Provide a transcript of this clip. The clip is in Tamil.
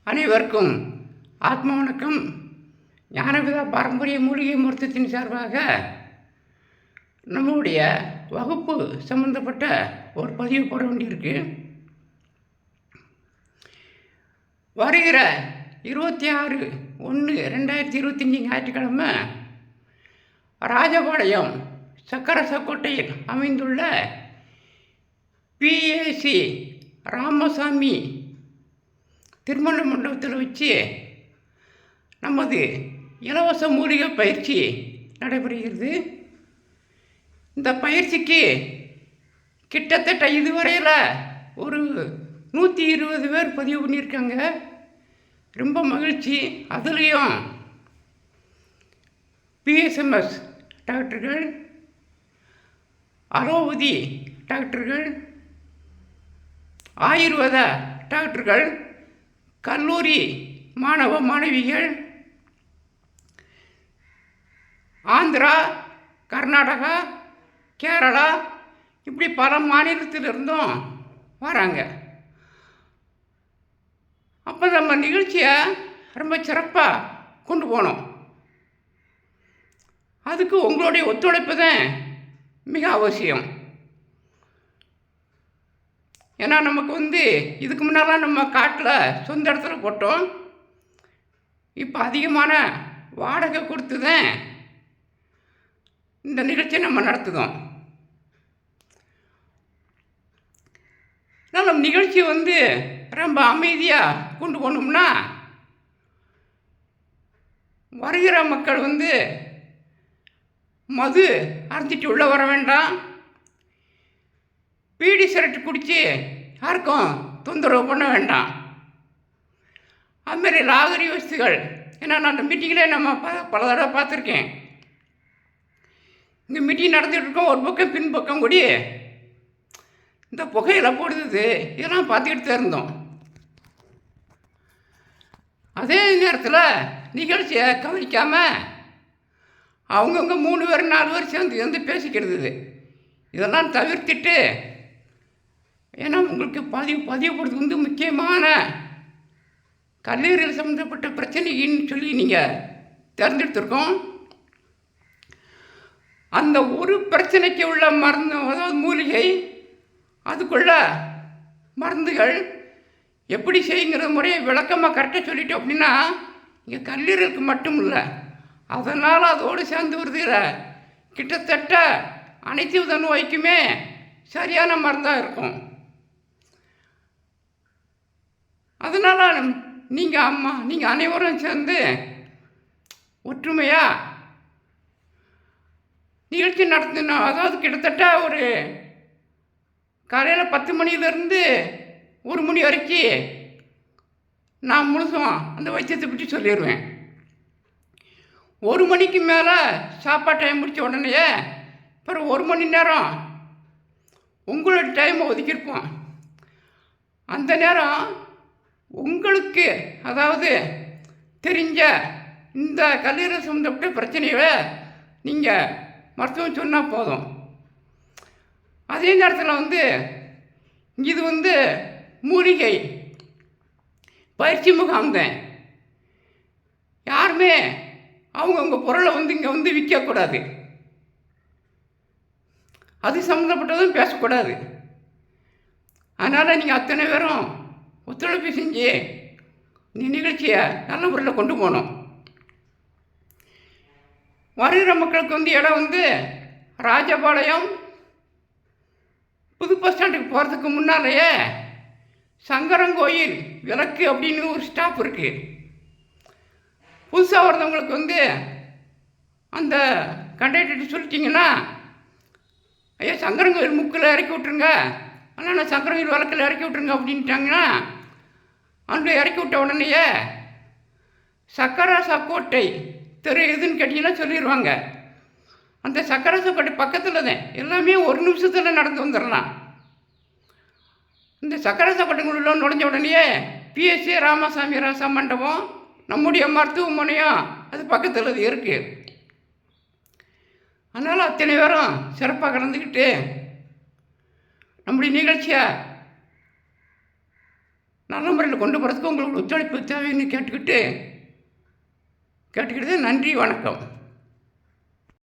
அனைவருக்கும் ஆத்ம வணக்கம். ஞானவிதா பாரம்பரிய மூலிகை மருத்துவத்தின் சார்பாக நம்முடைய வகுப்பு சம்பந்தப்பட்ட ஒரு பதிவு போட வேண்டியிருக்கு. வருகிற 26/1/2025 ஞாயிற்றுக்கிழமை ராஜபாளையம் சக்கரசக்கோட்டையில் அமைந்துள்ள பிஏசி ராமசாமி திருமண மண்டபத்தில் வச்சு நமது இலவச மூலிகை பயிற்சி நடைபெறுகிறது. இந்த பயிற்சிக்கு கிட்டத்தட்ட இதுவரையில் ஒரு 120 பேர் பதிவு பண்ணியிருக்காங்க. ரொம்ப மகிழ்ச்சி. அதுலேயும் பிஎஸ்எம்எஸ் டாக்டர்கள், அலோபதி டாக்டர்கள், ஆயுர்வேத டாக்டர்கள், கல்லூரி மாணவ மாணவிகள், ஆந்திரா, கர்நாடகா, கேரளா, இப்படி பல மாநிலத்திலிருந்தும் வராங்க. அப்போ நம்ம நிகழ்ச்சியை ரொம்ப சிறப்பாக கொண்டு போனோம். அதுக்கு உங்களுடைய ஒத்துழைப்பு தான் மிக அவசியம். ஏன்னா நமக்கு இதுக்கு முன்னாலாம் நம்ம காட்டில் சொந்த இடத்துல போட்டோம். இப்போ அதிகமான வாடகை கொடுத்து தான் இந்த நிகழ்ச்சியை நம்ம நடத்துதோம். நம்ம நிகழ்ச்சி ரொம்ப அமைதியாக கொண்டு போனோம்னா வருகிற மக்கள் மது அருந்திட்டு உள்ளே வர வேண்டாம், பீடி சிரட்டு குடித்து யாருக்கும் தொந்தரவு பண்ண வேண்டாம். அதுமாரி லாகரி வசதிகள், ஏன்னா நான் அந்த மீட்டிங்கிலே நம்ம பல தடவை பார்த்துருக்கேன். இங்கே மீட்டிங் நடந்துகிட்டு இருக்கோம், ஒரு பக்கம் பின்பக்கம் கூடி இந்த புகையில் போடுது, இதெல்லாம் பார்த்துக்கிட்டு தான் இருந்தோம். அதே நேரத்தில் நிகழ்ச்சியை கவனிக்காமல் அவங்கவுங்க 3 பேர் 4 பேர் சேர்ந்து பேசிக்கிறது, இதெல்லாம் தவிர்த்துட்டு, ஏன்னா உங்களுக்கு பதிவு போடுறது முக்கியமான கல்லீரல் சம்மந்தப்பட்ட பிரச்சனைன்னு சொல்லி நீங்கள் தேர்ந்தெடுத்துருக்கோம். அந்த ஒரு பிரச்சனைக்கு உள்ள மருந்து, அதாவது மூலிகை, அதுக்குள்ள மருந்துகள் எப்படி செய்யுங்கிற முறையை விளக்கமாக கரெக்டாக சொல்லிட்டோம் அப்படின்னா இங்கே கல்லீரலுக்கு மட்டும் இல்லை, அதனால் அதோடு சேர்ந்து வருதுகிற கிட்டத்தட்ட அனைத்து வித நோய்க்குமே சரியான மருந்தாக இருக்கும். அதனால் நீங்கள் அனைவரும் சேர்ந்து ஒற்றுமையாக நிகழ்ச்சி நடத்தணும். அதாவது கிட்டத்தட்ட ஒரு காலையில் 10 மணிலேருந்து 1 மணி வரைக்கும் நான் முழுசும் அந்த வைத்தியத்தை பற்றி சொல்லிடுவேன். 1 மணிக்கு மேலே சாப்பாடு டைம் முடித்த உடனேயே அப்புறம் 1 மணி நேரம் உங்களோட டைமை ஒதுக்கியிருப்போம். அந்த நேரம் உங்களுக்கு, அதாவது தெரிஞ்ச இந்த கல்லீரல் சம்மந்தப்பட்ட பிரச்சனைகளை நீங்கள் மருத்துவம் சொன்னால் போதும். அதே நேரத்தில் இது மூலிகை பயிற்சி முகாம் தான். யாருமே அவங்கவுங்க பொருளை இங்கே விற்கக்கூடாது, அது சம்மந்தப்பட்டதும் பேசக்கூடாது. அதனால் நீங்கள் அத்தனை பேரும் ஒத்துழைப்பு செஞ்சு இந்த நிகழ்ச்சியை நல்ல முறையில் கொண்டு போகணும். வருகிற மக்களுக்கு இடம் ராஜபாளையம் புது பஸ் ஸ்டாண்டுக்கு போகிறதுக்கு முன்னாலேயே சங்கரங்கோயில் விளக்கு அப்படின்னு ஒரு ஸ்டாப் இருக்குது. புதுசாக வரவங்களுக்கு அந்த கண்டக்டர்கிட்ட சொல்லிட்டிங்கன்னா, ஐயா சங்கரங்கோயில் முக்கில் இறக்கி விட்ருங்க, ஆனால் நான் சங்கரங்கோயில் விளக்கில் இறக்கி விட்ருங்க அப்படின்ட்டாங்கன்னா அங்கே இறக்கி விட்ட உடனேயே சக்கரசக்கோட்டை தெரு எதுன்னு கேட்டிங்கன்னா சொல்லிடுவாங்க. அந்த சக்கரசக்கோட்டை பக்கத்தில் தான், எல்லாமே 1 நிமிஷத்தில் நடந்து வந்துடலாம். இந்த சக்கரசக்கோட்டைக்குள்ள நுழைஞ்ச உடனேயே பிஎஸ்சி ராமசாமி ராசா மண்டபம், நம்முடைய மருத்துவமனையும் அது பக்கத்தில் இருக்குது. அதனால் அத்தனை பேரும் சிறப்பாக கலந்துக்கிட்டு நம்முடைய நிகழ்ச்சியை நல்ல முறையில் கொண்டு போகிறதுக்கு உங்களோட ஒத்துழைப்பு தேவைன்னு கேட்டுக்கிட்டு நன்றி, வணக்கம்.